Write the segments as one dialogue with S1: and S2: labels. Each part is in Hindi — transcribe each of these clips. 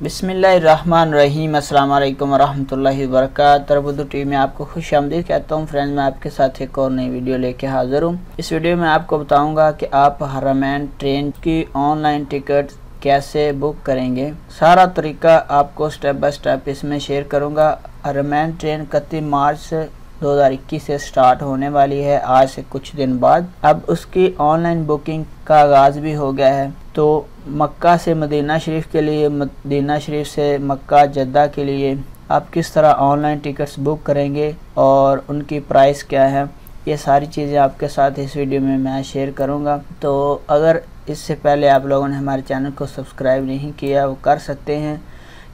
S1: बिस्मिल्लाहिर्रहमानिर्रहीम। अस्सलाम वालेकुम वरहमतुल्लाहि वबरकातुहू। तरबुद्दू टीवी में आपको खुश आमदीद कहता हूँ। फ्रेंड्स, मैं आपके साथ एक और नई वीडियो लेके हाज़िर हूँ। इस वीडियो में आपको बताऊँगा कि आप हरमैन ट्रेन की ऑनलाइन टिकट कैसे बुक करेंगे। सारा तरीका आपको स्टेप बाय स्टेप इसमें शेयर करूँगा। हरमैन ट्रेन 31 मार्च 2021 से स्टार्ट होने वाली है, आज से कुछ दिन बाद। अब उसकी ऑनलाइन बुकिंग का आगाज़ भी हो गया है। तो मक्का से मदीना शरीफ के लिए, मदीना शरीफ से मक्का जद्दा के लिए आप किस तरह ऑनलाइन टिकट्स बुक करेंगे और उनकी प्राइस क्या है, ये सारी चीज़ें आपके साथ इस वीडियो में मैं शेयर करूंगा। तो अगर इससे पहले आप लोगों ने हमारे चैनल को सब्सक्राइब नहीं किया वो कर सकते हैं,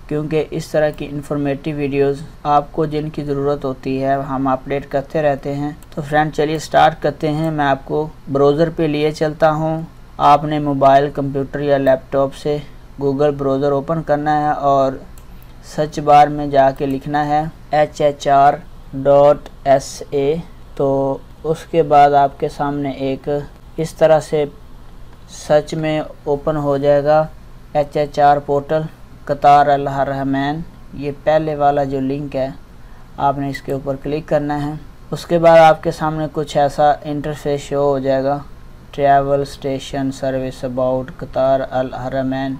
S1: क्योंकि इस तरह की इंफॉर्मेटिव वीडियोस आपको जिनकी ज़रूरत होती है हम अपडेट करते रहते हैं। तो फ्रेंड, चलिए स्टार्ट करते हैं। मैं आपको ब्राउज़र पे लिए चलता हूँ। आपने मोबाइल, कंप्यूटर या लैपटॉप से गूगल ब्राउज़र ओपन करना है और सर्च बार में जाके लिखना है HHR.SA। तो उसके बाद आपके सामने एक इस तरह से सर्च में ओपन हो जाएगा HHR पोर्टल कतार अल हरमैन। ये पहले वाला जो लिंक है आपने इसके ऊपर क्लिक करना है। उसके बाद आपके सामने कुछ ऐसा इंटरफेस शो हो जाएगा, ट्रैवल स्टेशन सर्विस अबाउट कतार अल हरमैन,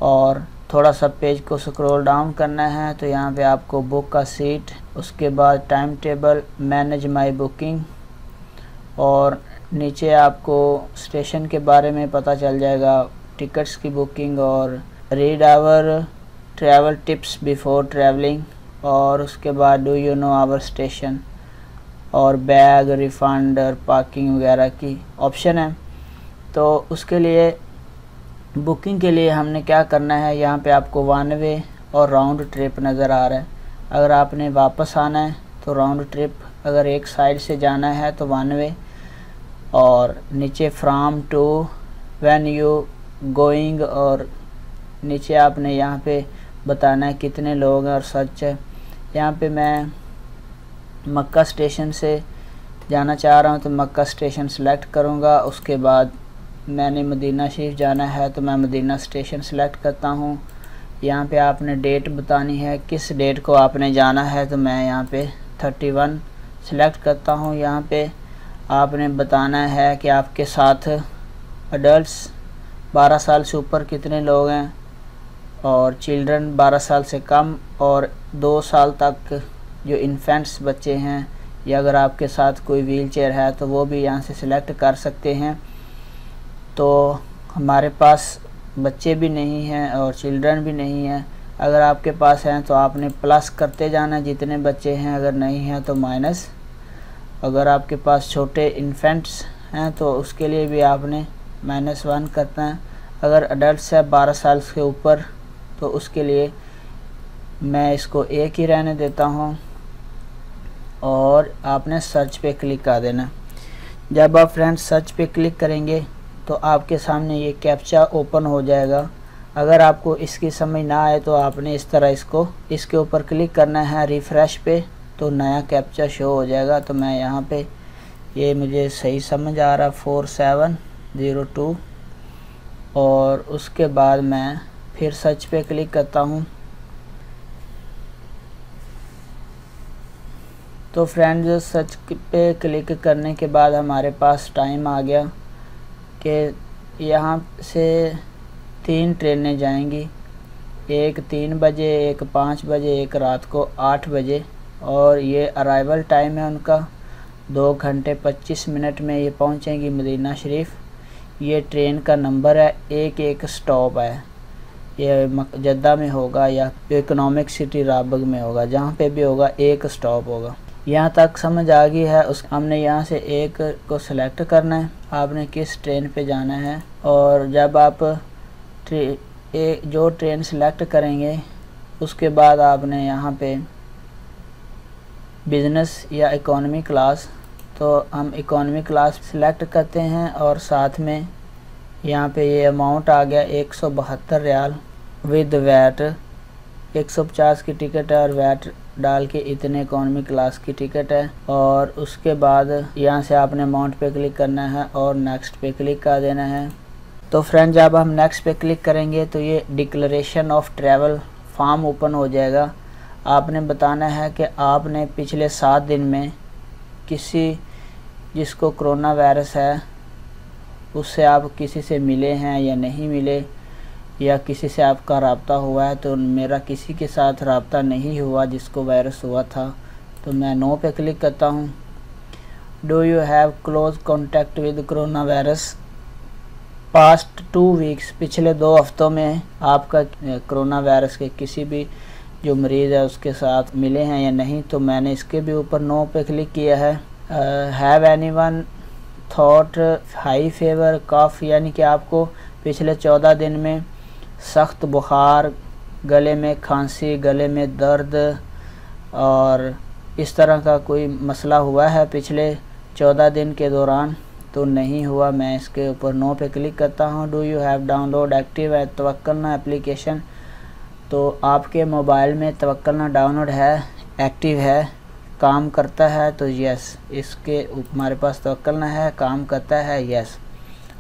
S1: और थोड़ा सा पेज को स्क्रॉल डाउन करना है तो यहाँ पे आपको बुक का सीट, उसके बाद time table, manage my booking, और नीचे आपको स्टेशन के बारे में पता चल जाएगा, टिकट्स की बुकिंग, और read our travel tips before travelling, और उसके बाद do you know our station, और बैग रिफ़ंड और पार्किंग वगैरह की ऑप्शन है। तो उसके लिए बुकिंग के लिए हमने क्या करना है, यहाँ पे आपको वन वे और राउंड ट्रिप नज़र आ रहा है। अगर आपने वापस आना है तो राउंड ट्रिप, अगर एक साइड से जाना है तो वन वे, और नीचे from to, when you going, और नीचे आपने यहाँ पे बताना है कितने लोग हैं और सच है। यहाँ पे मैं मक्का स्टेशन से जाना चाह रहा हूँ तो मक्का स्टेशन सेलेक्ट करूँगा। उसके बाद मैंने मदीना शरीफ जाना है तो मैं मदीना स्टेशन सेलेक्ट करता हूँ। यहाँ पे आपने डेट बतानी है, किस डेट को आपने जाना है, तो मैं यहाँ पे 31 सेलेक्ट करता हूँ। यहाँ पे आपने बताना है कि आपके साथ अडल्ट्स 12 साल से ऊपर कितने लोग हैं, और चिल्ड्रन 12 साल से कम, और 2 साल तक जो इन्फेंट्स बच्चे हैं, या अगर आपके साथ कोई व्हील चेयर है तो वो भी यहाँ से सिलेक्ट कर सकते हैं। तो हमारे पास बच्चे भी नहीं हैं और चिल्ड्रन भी नहीं हैं। अगर आपके पास हैं तो आपने प्लस करते जाना जितने बच्चे हैं, अगर नहीं हैं तो माइनस। अगर आपके पास छोटे इन्फेंट्स हैं तो उसके लिए भी आपने -1 करना है। अगर अडल्ट है 12 साल से ऊपर तो उसके लिए मैं इसको 1 ही रहने देता हूँ, और आपने सर्च पे क्लिक कर देना। जब आप फ्रेंड्स सर्च पे क्लिक करेंगे तो आपके सामने ये कैप्चा ओपन हो जाएगा। अगर आपको इसकी समझ ना आए तो आपने इस तरह इसके ऊपर क्लिक करना है रिफ़्रेश पे, तो नया कैप्चा शो हो जाएगा। तो मैं यहाँ पे, ये मुझे सही समझ आ रहा, 4702, और उसके बाद मैं फिर सर्च पे क्लिक करता हूँ। तो फ्रेंड्स, सर्च पे क्लिक करने के बाद हमारे पास टाइम आ गया कि यहाँ से 3 ट्रेनें जाएंगी, एक 3 बजे, एक 5 बजे, एक रात को 8 बजे, और ये अराइवल टाइम है उनका 2 घंटे 25 मिनट में ये पहुँचेंगी मदीना शरीफ। ये ट्रेन का नंबर है, एक स्टॉप है, ये जद्दा में होगा या इकोनॉमिक सिटी राबग में होगा, जहाँ पे भी होगा एक स्टॉप होगा। यहाँ तक समझ आ गई है। हमने यहाँ से एक को सिलेक्ट करना है, आपने किस ट्रेन पे जाना है, और जब आप जो ट्रेन सिलेक्ट करेंगे उसके बाद आपने यहाँ पे बिज़नेस या इकोनॉमी क्लास, तो हम इकोनॉमी क्लास सिलेक्ट करते हैं, और साथ में यहाँ पे ये अमाउंट आ गया 172 रियाल विद वैट। 150 की टिकट है और वैट डाल के इतने इकोनॉमी क्लास की टिकट है। और उसके बाद यहाँ से आपने अमाउंट पे क्लिक करना है और नेक्स्ट पे क्लिक कर देना है। तो फ्रेंड जब हम नेक्स्ट पे क्लिक करेंगे तो ये declaration of travel form open हो जाएगा। आपने बताना है कि आपने पिछले 7 दिन में किसी जिसको कोरोना वायरस है उससे आप किसी से मिले हैं या नहीं मिले, या किसी से आपका रब्ता हुआ है। तो मेरा किसी के साथ रब्ता नहीं हुआ जिसको वायरस हुआ था, तो मैं नो पे क्लिक करता हूँ। Do you have close contact with corona virus past 2 weeks, पिछले 2 हफ्तों में आपका कोरोना वायरस के किसी भी जो मरीज़ है उसके साथ मिले हैं या नहीं, तो मैंने इसके भी ऊपर नो पे क्लिक किया है। Have anyone thought high fever cough, यानी कि आपको पिछले 14 दिन में सख्त बुखार, गले में खांसी, गले में दर्द और इस तरह का कोई मसला हुआ है पिछले 14 दिन के दौरान, तो नहीं हुआ। मैं इसके ऊपर नो पे क्लिक करता हूँ। Do you have download active है तवक्कलना एप्लीकेशन, तो आपके मोबाइल में तवक्कलना डाउनलोड है, एक्टिव है, काम करता है, तो यस, इसके हमारे पास तवक्कलना है, काम करता है, यस।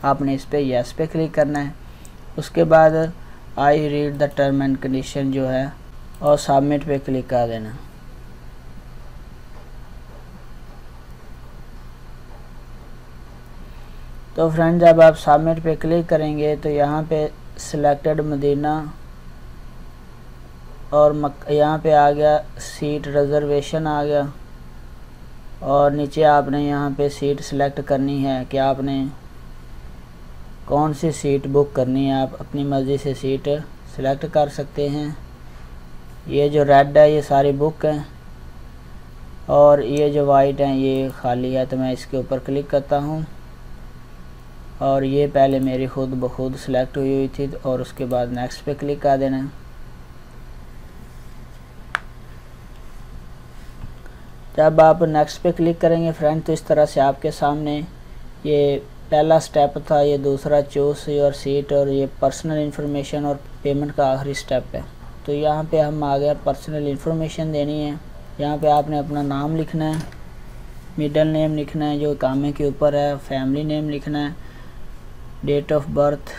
S1: आपने इस पे यस पे क्लिक करना है। उसके बाद I read the term and condition जो है और सबमिट पे क्लिक कर देना। तो फ्रेंड जब आप सबमिट पे क्लिक करेंगे तो यहाँ पे सिलेक्टेड मदीना और यहाँ पे आ गया सीट रिज़र्वेशन आ गया, और नीचे आपने यहाँ पे सीट सिलेक्ट करनी है कि आपने कौन सी सीट बुक करनी है। आप अपनी मर्ज़ी से सीट सिलेक्ट कर सकते हैं। ये जो रेड है ये सारी बुक हैं और ये जो वाइट हैं ये खाली है, तो मैं इसके ऊपर क्लिक करता हूँ और ये पहले मेरी खुद ब खुद सिलेक्ट हुई थी, और उसके बाद नेक्स्ट पे क्लिक कर देना। जब आप नेक्स्ट पे क्लिक करेंगे फ्रेंड तो इस तरह से आपके सामने ये पहला स्टेप था, ये दूसरा चूज़ योर सीट, और ये पर्सनल इन्फॉर्मेशन और पेमेंट का आखिरी स्टेप है। तो यहाँ पे हम आ गया पर्सनल इन्फॉर्मेशन देनी है। यहाँ पे आपने अपना नाम लिखना है, मिडल नेम लिखना है जो कामे के ऊपर है, फैमिली नेम लिखना है, डेट ऑफ बर्थ,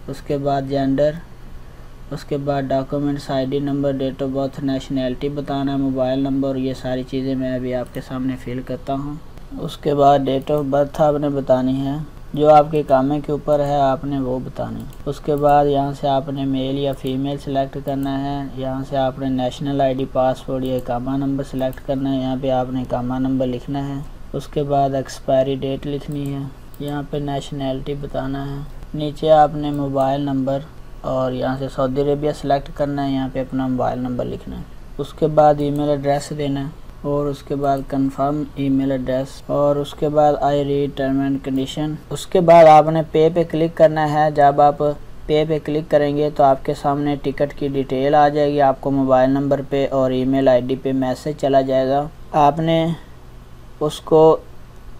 S1: उसके बाद जेंडर, उसके बाद documents ID number, date of birth, nationality बताना है, मोबाइल नंबर, ये सारी चीज़ें मैं अभी आपके सामने फिल करता हूँ। उसके बाद डेट ऑफ बर्थ आपने बतानी है, जो आपके कामे के ऊपर है आपने वो बतानी। उसके बाद यहाँ से आपने मेल या फीमेल सेलेक्ट करना है। यहाँ से आपने नेशनल आईडी, पासपोर्ट या इकामा नंबर सेलेक्ट करना है। यहाँ पे आपने इकामा नंबर लिखना है। उसके बाद एक्सपायरी डेट लिखनी है। यहाँ पे नेशनैलिटी बताना है। नीचे आपने मोबाइल नंबर और यहाँ से सऊदी अरेबिया सेलेक्ट करना है। यहाँ पे अपना मोबाइल नंबर लिखना है। उसके बाद ईमेल एड्रेस देना है और उसके बाद कंफर्म ईमेल एड्रेस, और उसके बाद I read term and condition. उसके बाद आपने पे पे क्लिक करना है। जब आप पे पे क्लिक करेंगे तो आपके सामने टिकट की डिटेल आ जाएगी। आपको मोबाइल नंबर पे और ईमेल आईडी पे मैसेज चला जाएगा। आपने उसको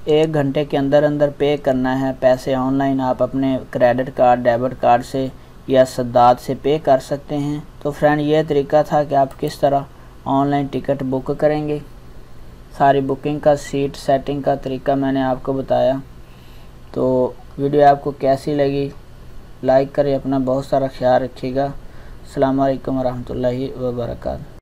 S1: 1 घंटे के अंदर अंदर पे करना है। पैसे ऑनलाइन आप अपने क्रेडिट कार्ड, डेबिट कार्ड से या सद्दात से पे कर सकते हैं। तो फ्रेंड ये तरीका था कि आप किस तरह ऑनलाइन टिकट बुक करेंगे। सारी बुकिंग का, सीट सेटिंग का तरीका मैंने आपको बताया। तो वीडियो आपको कैसी लगी लाइक करें, अपना बहुत सारा ख्याल रखिएगा। अस्सलाम वालेकुम रहमतुल्लाहि व बरकातहू।